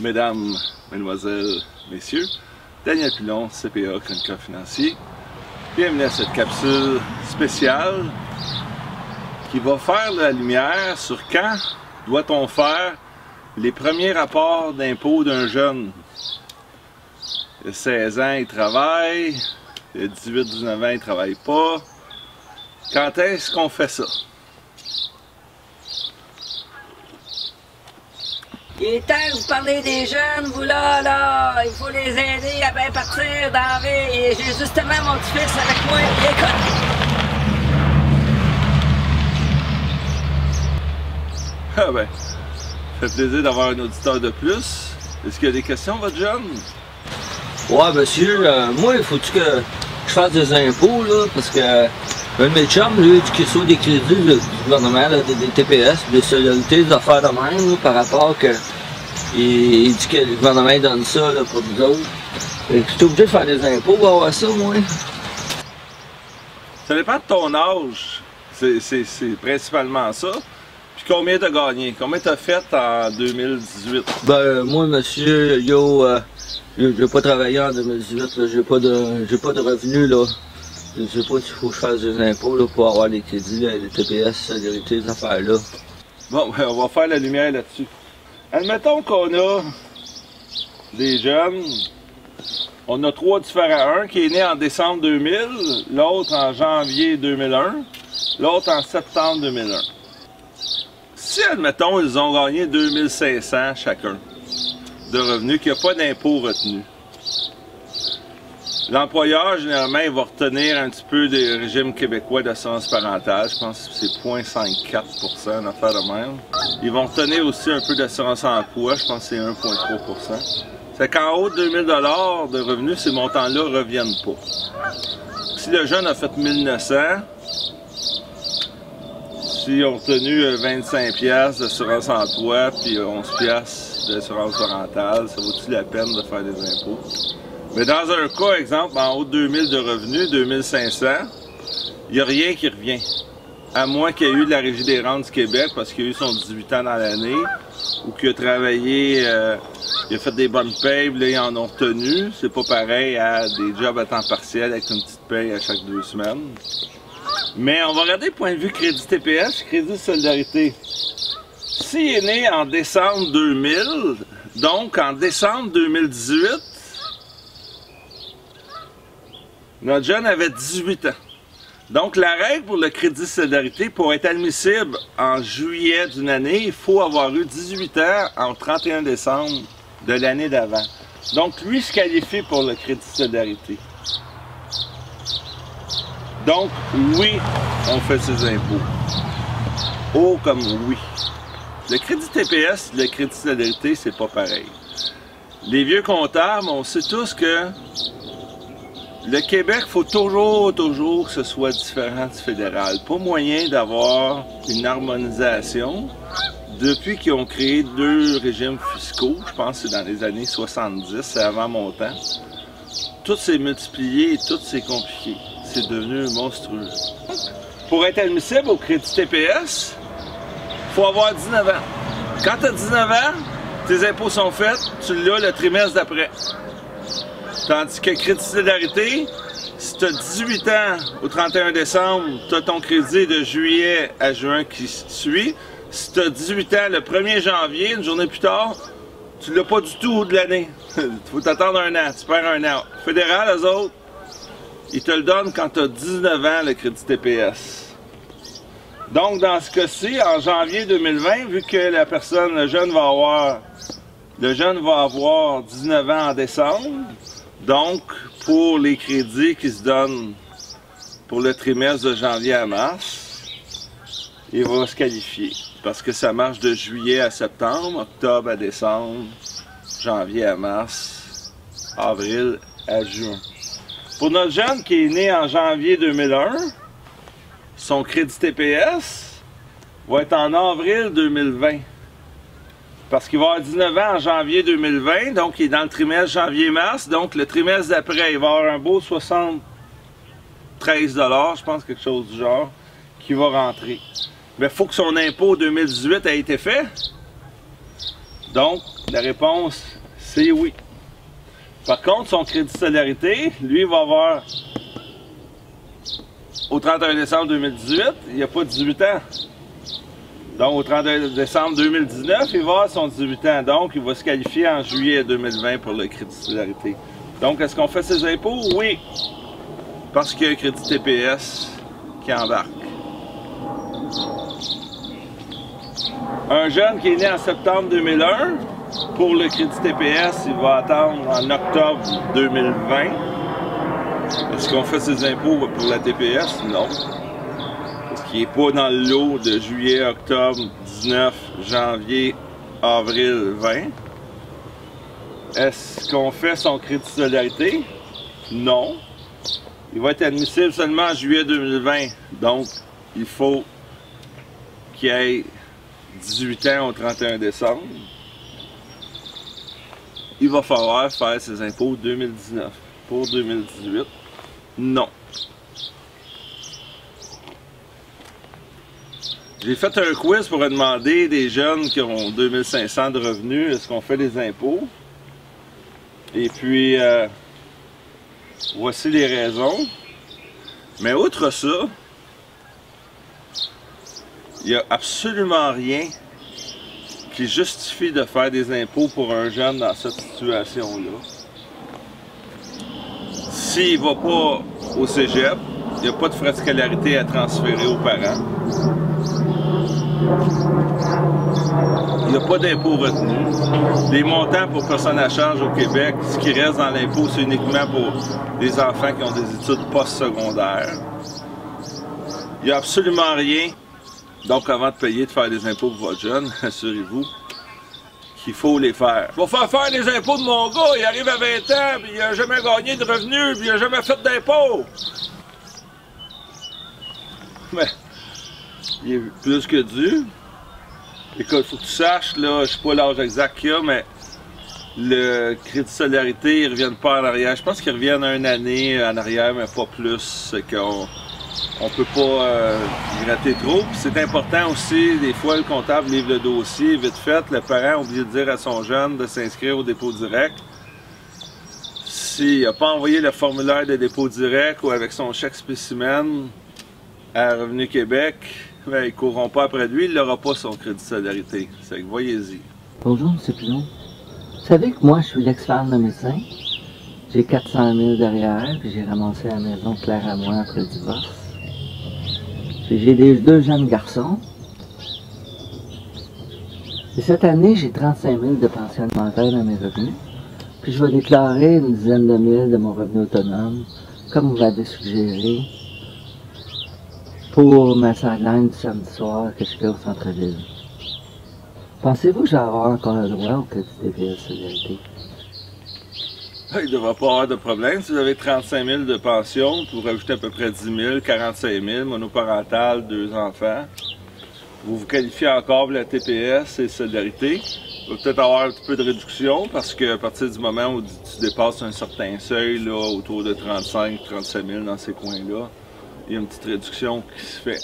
Mesdames, Mesdemoiselles, Messieurs, Daniel Pilon, CPA, chroniqueur financier. Bienvenue à cette capsule spéciale qui va faire la lumière sur quand doit-on faire les premiers rapports d'impôt d'un jeune. Il a 16 ans, il travaille. Il a 18-19 ans, il ne travaille pas. Quand est-ce qu'on fait ça? Il est temps de vous parler des jeunes, vous là, il faut les aider à bien partir dans la vie. Et j'ai justement mon petit-fils avec moi, écoute. Ah ben, ça fait plaisir d'avoir un auditeur de plus. Est-ce qu'il y a des questions, votre jeune? Ouais, monsieur, moi, il faut que je fasse des impôts, là, parce que un de mes chums, lui, il dit qu'il soit des crédits du gouvernement, là, des TPS, des solidarités, des affaires de même, là, par rapport que. Il dit que le gouvernement donne ça là, pour nous autres. Et que je suis obligé de faire des impôts pour avoir ça, moi. Ça dépend de ton âge. C'est principalement ça. Puis combien t'as gagné? Combien t'as fait en 2018? Ben, moi, monsieur, j'ai pas travaillé en 2018, là. J'ai pas de revenus, là. Je sais pas s'il faut que je fasse des impôts, là, pour avoir les crédits, là, les TPS, solidarité, ces affaires-là. Bon, ben, on va faire la lumière là-dessus. Admettons qu'on a des jeunes. On a trois différents. Un qui est né en décembre 2000, l'autre en janvier 2001, l'autre en septembre 2001. Si, admettons, ils ont gagné 2500 chacun de revenus, qu'il n'y a pas d'impôt retenu, l'employeur, généralement, il va retenir un petit peu des régimes québécois d'assurance parentale. Je pense que c'est 0,54%, une affaire de même. Ils vont retenir aussi un peu d'assurance emploi. Je pense que c'est 1,3%. C'est qu'en haut de 2000 $ de revenus, ces montants-là ne reviennent pas. Si le jeune a fait 1900, s'ils ont retenu 25$ d'assurance emploi puis 11$ d'assurance parentale, ça vaut-il la peine de faire des impôts? Mais dans un cas, exemple, en haut de 2000 de revenus, 2500, il n'y a rien qui revient. À moins qu'il y ait eu de la Régie des rentes du Québec, parce qu'il a eu son 18 ans dans l'année, ou qu'il a travaillé, il a fait des bonnes payes, là, ils en ont retenu. C'est pas pareil à des jobs à temps partiel avec une petite paye à chaque 2 semaines. Mais on va regarder point de vue crédit TPS, crédit de solidarité. S'il est né en décembre 2000, donc en décembre 2018, notre jeune avait 18 ans. Donc, la règle pour le crédit de solidarité, pour être admissible en juillet d'une année, il faut avoir eu 18 ans en 31 décembre de l'année d'avant. Donc, lui se qualifie pour le crédit de solidarité. Donc, oui, on fait ses impôts. Oh, comme oui. Le crédit TPS, le crédit de solidarité, c'est pas pareil. Les vieux comptables, on sait tous que le Québec, il faut toujours que ce soit différent du fédéral. Pas moyen d'avoir une harmonisation depuis qu'ils ont créé 2 régimes fiscaux. Je pense que c'est dans les années 70, c'est avant mon temps. Tout s'est multiplié et tout s'est compliqué. C'est devenu monstrueux. Pour être admissible au crédit TPS, il faut avoir 19 ans. Quand tu as 19 ans, tes impôts sont faits, tu l'as le trimestre d'après. Tandis que crédit solidarité, si tu as 18 ans au 31 décembre, tu as ton crédit de juillet à juin qui suit. Si tu as 18 ans le 1er janvier, une journée plus tard, tu l'as pas du tout de l'année. Il faut t'attendre un an, tu perds un an. Fédéral, eux autres, ils te le donnent quand tu as 19 ans le crédit TPS. Donc, dans ce cas-ci, en janvier 2020, vu que la personne, le jeune va avoir 19 ans en décembre. Donc, pour les crédits qui se donnent pour le trimestre de janvier à mars, il va se qualifier. Parce que ça marche de juillet à septembre, octobre à décembre, janvier à mars, avril à juin. Pour notre jeune qui est né en janvier 2001, son crédit TPS va être en avril 2020. Parce qu'il va avoir 19 ans en janvier 2020, donc il est dans le trimestre janvier-mars. Donc le trimestre d'après, il va avoir un beau 73 $, je pense quelque chose du genre, qui va rentrer. Mais il faut que son impôt 2018 ait été fait. Donc la réponse C'est oui. Par contre, son crédit de solidarité, lui, va avoir, au 31 décembre 2018, il n'a pas 18 ans. Donc, au 31 décembre 2019, il va avoir son 18 ans. Donc, il va se qualifier en juillet 2020 pour le crédit de solidarité. Donc, est-ce qu'on fait ses impôts? Oui. Parce qu'il y a un crédit TPS qui embarque. Un jeune qui est né en septembre 2001, pour le crédit TPS, il va attendre en octobre 2020. Est-ce qu'on fait ses impôts pour la TPS? Non. Parce qu'il n'est pas dans le lot de juillet, octobre, 19, janvier, avril 20. Est-ce qu'on fait son crédit de solidarité? Non. Il va être admissible seulement en juillet 2020. Donc, il faut qu'il ait 18 ans au 31 décembre. Il va falloir faire ses impôts 2019. Pour 2018, non. J'ai fait un quiz pour demander des jeunes qui ont 2500 de revenus, est-ce qu'on fait des impôts? Et puis, voici les raisons. Mais outre ça, il n'y a absolument rien qui justifie de faire des impôts pour un jeune dans cette situation-là. S'il ne va pas au cégep, il n'y a pas de frais de scolarité à transférer aux parents. Il n'y a pas d'impôt retenu. Les montants pour personnes à charge au Québec, ce qui reste dans l'impôt, c'est uniquement pour les enfants qui ont des études postsecondaires. Il n'y a absolument rien. Donc, avant de payer, de faire des impôts pour votre jeune, assurez-vous qu'il faut les faire. Pour faire des impôts de mon gars, il arrive à 20 ans, puis il n'a jamais gagné de revenus, puis il n'a jamais fait d'impôts. Mais, il est plus que dû. Écoute, il faut que tu saches, là, je sais pas l'âge exact qu'il y a, mais le crédit de solidarité, ils ne reviennent pas en arrière. Je pense qu'ils reviennent une année en arrière, mais pas plus. C'est qu'on ne peut pas gratter trop. C'est important aussi, des fois, le comptable livre le dossier, vite fait, le parent a oublié de dire à son jeune de s'inscrire au dépôt direct. S'il n'a pas envoyé le formulaire de dépôt direct ou avec son chèque spécimen à Revenu Québec, ben, ils ne courront pas après lui, il n'aura pas son crédit de solidarité. C'est que voyez-y. Bonjour, M. Pilon. Vous savez que moi, je suis l'ex-femme de médecin. J'ai 400 000 derrière, puis j'ai ramassé la maison Claire à moi après le divorce. Puis j'ai deux jeunes garçons. Et cette année, j'ai 35 000 de pension alimentaire dans mes revenus. Puis je vais déclarer une dizaine de mille de mon revenu autonome, comme vous l'avez suggéré, pour ma sideline du samedi soir que je fais au centre-ville. Pensez-vous que je vais avoir encore le droit au crédit TPS solidarité? Il ne devrait pas avoir de problème. Si vous avez 35 000 de pension, vous rajoutez à peu près 10 000, 45 000, monoparental, 2 enfants. Vous vous qualifiez encore pour la TPS et solidarité. Vous va peut-être avoir un petit peu de réduction parce qu'à partir du moment où tu dépasses un certain seuil, là, autour de 35 35 000 dans ces coins-là, il y a une petite réduction qui se fait.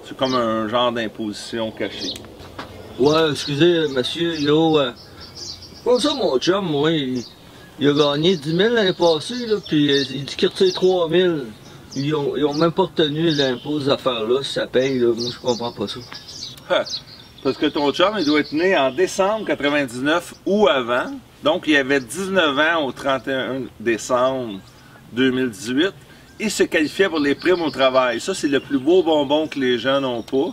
C'est comme un genre d'imposition cachée. Ouais, excusez, monsieur, là, comme ça, mon chum, moi, il a gagné 10 000 l'année passée, là, puis il dit qu'il retire 3 000. Ils ont même pas retenu l'impôt des affaires-là, si ça paye, là. Moi, je comprends pas ça. Parce que ton chum, il doit être né en décembre 99 ou avant. Donc, il avait 19 ans au 31 décembre 2018. Il se qualifiait pour les primes au travail. Ça, c'est le plus beau bonbon que les jeunes n'ont pas.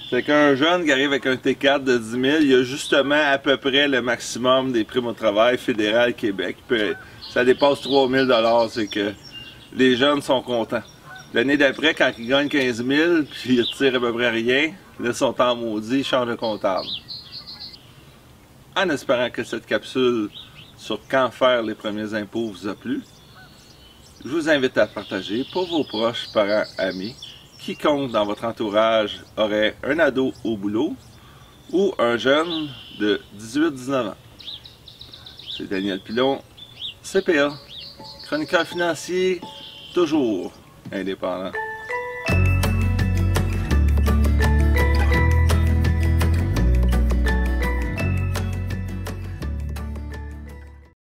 C'est qu'un jeune qui arrive avec un T4 de 10 000, il a justement à peu près le maximum des primes au travail fédéral Québec. Ça dépasse 3 000 $, c'est que les jeunes sont contents. L'année d'après, quand ils gagnent 15 000, puis ils retirent à peu près rien, là, ils sont en maudit, ils changent de comptable. En espérant que cette capsule sur quand faire les premiers impôts vous a plu, je vous invite à partager pour vos proches, parents, amis. Quiconque dans votre entourage aurait un ado au boulot ou un jeune de 18-19 ans. C'est Daniel Pilon, CPA, chroniqueur financier, toujours indépendant.